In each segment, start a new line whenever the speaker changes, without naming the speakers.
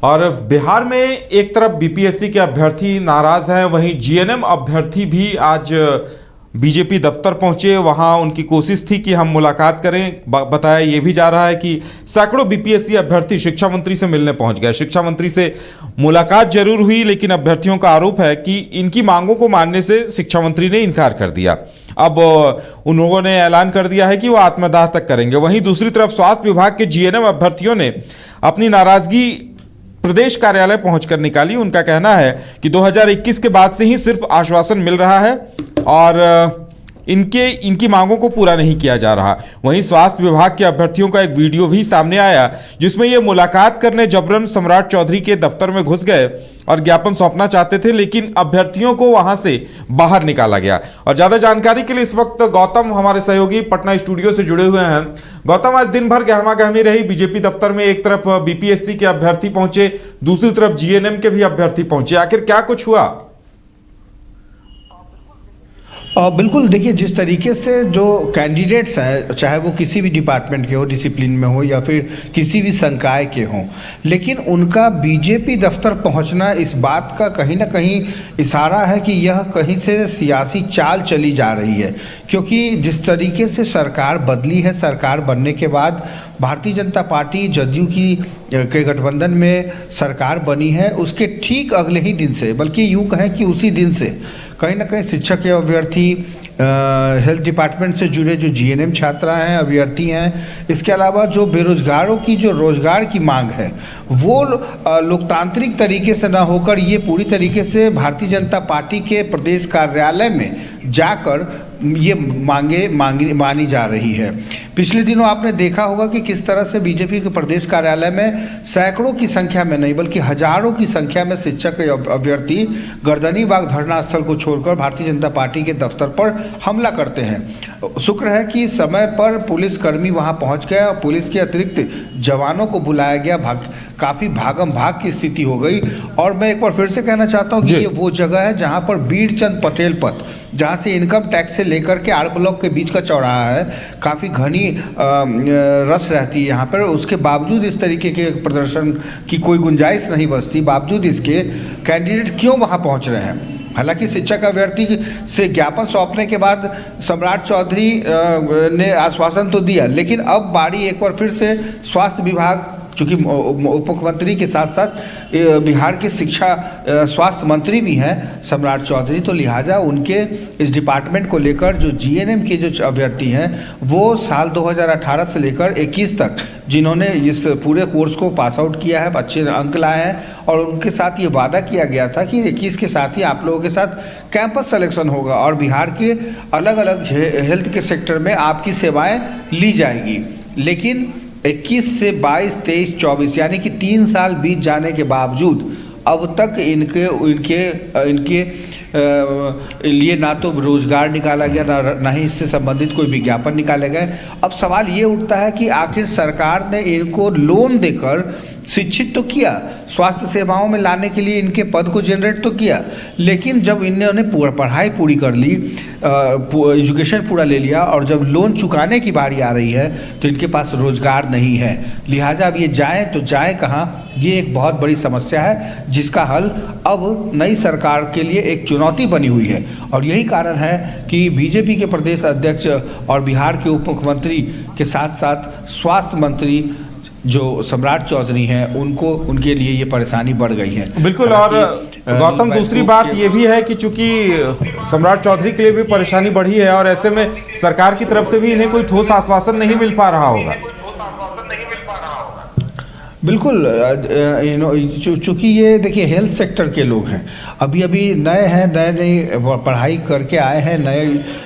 और बिहार में एक तरफ बीपीएससी के अभ्यर्थी नाराज हैं, वहीं जीएनएम अभ्यर्थी भी आज बीजेपी दफ्तर पहुंचे। वहां उनकी कोशिश थी कि हम मुलाकात करें। बताया यह भी जा रहा है कि सैकड़ों बीपीएससी अभ्यर्थी शिक्षा मंत्री से मिलने पहुंच गए। शिक्षा मंत्री से मुलाकात जरूर हुई, लेकिन अभ्यर्थियों का आरोप है कि इनकी मांगों को मानने से शिक्षा मंत्री ने इनकार कर दिया। अब उन लोगों ने ऐलान कर दिया है कि वो आत्मदाह तक करेंगे। वहीं दूसरी तरफ स्वास्थ्य विभाग के जीएनएम अभ्यर्थियों ने अपनी नाराजगी प्रदेश कार्यालय पहुंचकर निकाली। उनका कहना है कि 2021 के बाद से ही सिर्फ आश्वासन मिल रहा है और इनकी मांगों को पूरा नहीं किया जा रहा। वहीं स्वास्थ्य विभाग के अभ्यर्थियों का एक वीडियो भी सामने आया जिसमें ये मुलाकात करने जबरन सम्राट चौधरी के दफ्तर में घुस गए और ज्ञापन सौंपना चाहते थे, लेकिन अभ्यर्थियों को वहां से बाहर निकाला गया। और ज्यादा जानकारी के लिए इस वक्त गौतम हमारे सहयोगी पटना स्टूडियो से जुड़े हुए हैं। गौतम, आज दिन भर गहमागहमी रही बीजेपी दफ्तर में। एक तरफ बीपीएससी के अभ्यर्थी पहुंचे, दूसरी तरफ जीएनएम के भी अभ्यर्थी पहुंचे। आखिर क्या कुछ हुआ?
बिल्कुल, देखिए, जिस तरीके से जो कैंडिडेट्स हैं, चाहे वो किसी भी डिपार्टमेंट के हो, डिसिप्लिन में हो या फिर किसी भी संकाय के हों, लेकिन उनका बीजेपी दफ्तर पहुंचना इस बात का कहीं ना कहीं इशारा है कि यह कहीं से सियासी चाल चली जा रही है। क्योंकि जिस तरीके से सरकार बदली है, सरकार बनने के बाद भारतीय जनता पार्टी जदयू के गठबंधन में सरकार बनी है, उसके ठीक अगले ही दिन से, बल्कि यूँ कहें कि उसी दिन से कहीं ना कहीं शिक्षक के अभ्यर्थी, हेल्थ डिपार्टमेंट से जुड़े जो जीएनएम छात्रा हैं, अभ्यर्थी हैं, इसके अलावा जो बेरोजगारों की जो रोजगार की मांग है वो लोकतांत्रिक तरीके से ना होकर ये पूरी तरीके से भारतीय जनता पार्टी के प्रदेश कार्यालय में जाकर ये मानी जा रही है। पिछले दिनों आपने देखा होगा कि किस तरह से बीजेपी के प्रदेश कार्यालय में सैकड़ों की संख्या में नहीं बल्कि हजारों की संख्या में शिक्षक अभ्यर्थी गर्दनीबाग धरना स्थल को छोड़कर भारतीय जनता पार्टी के दफ्तर पर हमला करते हैं। शुक्र है कि समय पर पुलिसकर्मी वहां पहुंच गए और पुलिस के अतिरिक्त जवानों को बुलाया गया। काफ़ी भागम भाग की स्थिति हो गई। और मैं एक बार फिर से कहना चाहता हूं कि ये वो जगह है जहां पर बीरचंद पटेल पथ, जहां से इनकम टैक्स से लेकर के आर ब्लॉक के बीच का चौराहा है, काफ़ी घनी रस रहती है यहाँ पर। उसके बावजूद इस तरीके के प्रदर्शन की कोई गुंजाइश नहीं बचती। बावजूद इसके कैंडिडेट क्यों वहाँ पहुँच रहे हैं? हालांकि शिक्षक अभ्यर्थी से ज्ञापन सौंपने के बाद सम्राट चौधरी ने आश्वासन तो दिया, लेकिन अब बारी एक बार फिर से स्वास्थ्य विभाग, चूँकि उप मुख्यमंत्री के साथ साथ बिहार के शिक्षा स्वास्थ्य मंत्री भी हैं सम्राट चौधरी, तो लिहाजा उनके इस डिपार्टमेंट को लेकर जो जीएनएम के जो अभ्यर्थी हैं वो साल 2018 से लेकर 21 तक जिन्होंने इस पूरे कोर्स को पास आउट किया है, अच्छे अंक लाए हैं, और उनके साथ ये वादा किया गया था कि 21 के साथ ही आप लोगों के साथ कैंपस सिलेक्शन होगा और बिहार के अलग अलग हेल्थ के सेक्टर में आपकी सेवाएँ ली जाएंगी। लेकिन 21 से 22, 23, 24 यानी कि 3 साल बीत जाने के बावजूद अब तक इनके लिए ना तो रोजगार निकाला गया, ना ही इससे संबंधित कोई विज्ञापन निकाले गए। अब सवाल ये उठता है कि आखिर सरकार ने इनको लोन देकर शिक्षित तो किया, स्वास्थ्य सेवाओं में लाने के लिए इनके पद को जनरेट तो किया, लेकिन जब इन्होंने पढ़ाई पूरी कर ली, एजुकेशन पूरा ले लिया और जब लोन चुकाने की बारी आ रही है तो इनके पास रोजगार नहीं है। लिहाजा अब ये जाएं तो जाएं कहाँ, ये एक बहुत बड़ी समस्या है जिसका हल अब नई सरकार के लिए एक चुनौती बनी हुई है। और यही कारण है कि बीजेपी के प्रदेश अध्यक्ष और बिहार के उप मुख्यमंत्री के साथ साथ स्वास्थ्य मंत्री जो सम्राट चौधरी हैं उनके लिए ये परेशानी बढ़ गई है।
बिल्कुल। और गौतम, दूसरी बात ये भी है कि चूंकि सम्राट चौधरी के लिए भी परेशानी बढ़ी है और ऐसे में सरकार की तरफ से भी इन्हें कोई ठोस आश्वासन नहीं मिल पा रहा होगा।
बिल्कुल, चूँकि ये देखिए हेल्थ सेक्टर के लोग हैं, अभी नए हैं, नई पढ़ाई करके आए हैं नए,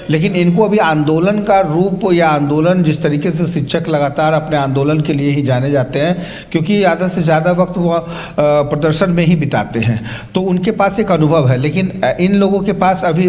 लेकिन इनको अभी आंदोलन का रूप या आंदोलन, जिस तरीके से शिक्षक लगातार अपने आंदोलन के लिए ही जाने जाते हैं क्योंकि आधा से ज़्यादा वक्त वो प्रदर्शन में ही बिताते हैं, तो उनके पास एक अनुभव है। लेकिन इन लोगों के पास अभी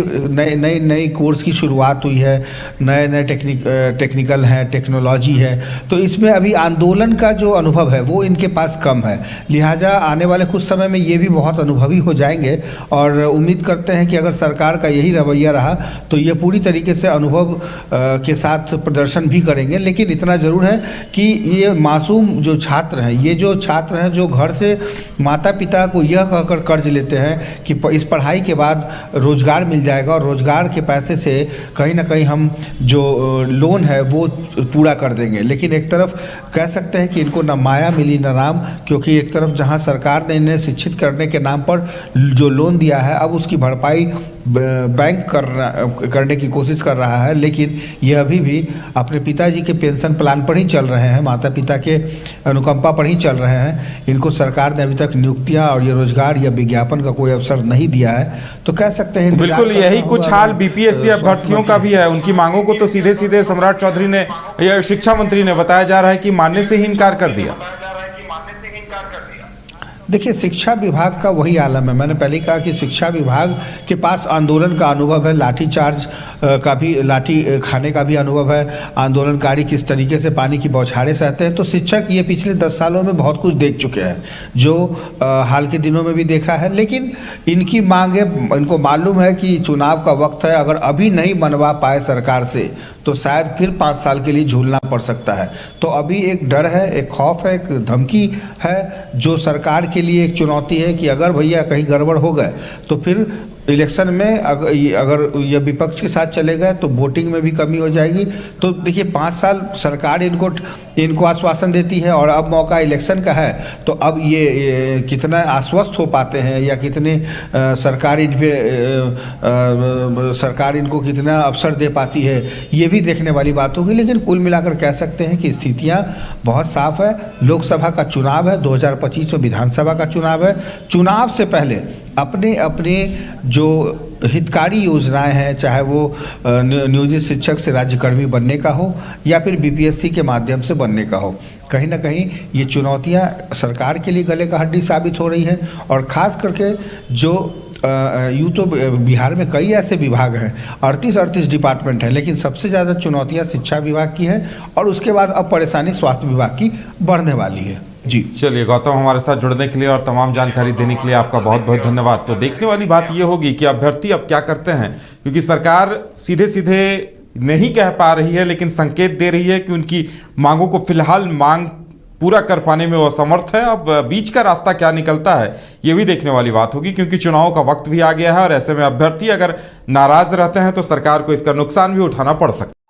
नई कोर्स की शुरुआत हुई है, नए टेक्निकल है, टेक्नोलॉजी है, तो इसमें अभी आंदोलन का जो अनुभव है वो इनके पास कम है, लिहाजा आने वाले कुछ समय में ये भी बहुत अनुभवी हो जाएंगे और उम्मीद करते हैं कि अगर सरकार का यही रवैया रहा तो ये पूरी तरीके से अनुभव के साथ प्रदर्शन भी करेंगे। लेकिन इतना ज़रूर है कि ये मासूम जो छात्र हैं, ये जो छात्र हैं जो घर से माता पिता को यह कहकर कर्ज लेते हैं कि इस पढ़ाई के बाद रोज़गार मिल जाएगा और रोज़गार के पैसे से कहीं ना कहीं हम जो लोन है वो पूरा कर देंगे, लेकिन एक तरफ कह सकते हैं कि इनको न माया मिली न राम, क्योंकि एक तरफ जहां सरकार ने इन्हें शिक्षित करने के नाम पर जो लोन दिया है अब उसकी भरपाई बैंक करने की कोशिश कर रहा है, लेकिन ये अभी भी अपने पिताजी के पेंशन प्लान पर ही चल रहे हैं, माता पिता के अनुकंपा पर ही चल रहे हैं। इनको सरकार ने अभी तक नियुक्तियां और ये रोजगार या विज्ञापन का कोई अवसर नहीं दिया है, तो कह सकते हैं
बिल्कुल यही कुछ हाल बीपीएससी अभ्यर्थियों का भी है। उनकी मांगों को तो सीधे सीधे सम्राट चौधरी ने, शिक्षा मंत्री ने बताया जा रहा है कि मानने से ही इनकार कर दिया।
देखिए, शिक्षा विभाग का वही आलम है, मैंने पहले कहा कि शिक्षा विभाग के पास आंदोलन का अनुभव है, लाठी चार्ज का भी, लाठी खाने का भी अनुभव है, आंदोलनकारी किस तरीके से पानी की बौछारें सहते हैं। तो शिक्षक ये पिछले 10 सालों में बहुत कुछ देख चुके हैं, जो हाल के दिनों में भी देखा है। लेकिन इनकी मांगे, इनको मालूम है कि चुनाव का वक्त है, अगर अभी नहीं मनवा पाए सरकार से तो शायद फिर 5 साल के लिए झूलना पड़ सकता है। तो अभी एक डर है, एक खौफ है, एक धमकी है, जो सरकार के लिए एक चुनौती है कि अगर भैया कहीं गड़बड़ हो गए तो फिर इलेक्शन में अगर ये विपक्ष के साथ चले गए तो वोटिंग में भी कमी हो जाएगी। तो देखिए, 5 साल सरकार इनको आश्वासन देती है और अब मौका इलेक्शन का है, तो अब ये कितना आश्वस्त हो पाते हैं या कितने सरकार इनको कितना अवसर दे पाती है, ये भी देखने वाली बात होगी। लेकिन कुल मिलाकर कह सकते हैं कि स्थितियां बहुत साफ है। लोकसभा का चुनाव है, 2025 में विधानसभा का चुनाव है। चुनाव से पहले अपने अपने जो हितकारी योजनाएं हैं, चाहे वो नियोजित शिक्षक से राज्यकर्मी बनने का हो या फिर बीपीएससी के माध्यम से बनने का हो, कहीं ना कहीं ये चुनौतियां सरकार के लिए गले का हड्डी साबित हो रही है। और ख़ास करके जो यूँ तो बिहार में कई ऐसे विभाग हैं, 38 डिपार्टमेंट हैं, लेकिन सबसे ज़्यादा चुनौतियाँ शिक्षा विभाग की है और उसके बाद अब परेशानी स्वास्थ्य विभाग की बढ़ने वाली है। जी
चलिए गौतम, हमारे साथ जुड़ने के लिए और तमाम जानकारी देने के लिए आपका बहुत बहुत धन्यवाद। तो देखने वाली बात ये होगी कि अभ्यर्थी अब क्या करते हैं, क्योंकि सरकार सीधे सीधे नहीं कह पा रही है, लेकिन संकेत दे रही है कि उनकी मांगों को फिलहाल मांग पूरा कर पाने में वो असमर्थ है। अब बीच का रास्ता क्या निकलता है ये भी देखने वाली बात होगी, क्योंकि चुनाव का वक्त भी आ गया है और ऐसे में अभ्यर्थी अगर नाराज रहते हैं तो सरकार को इसका नुकसान भी उठाना पड़ सकता है।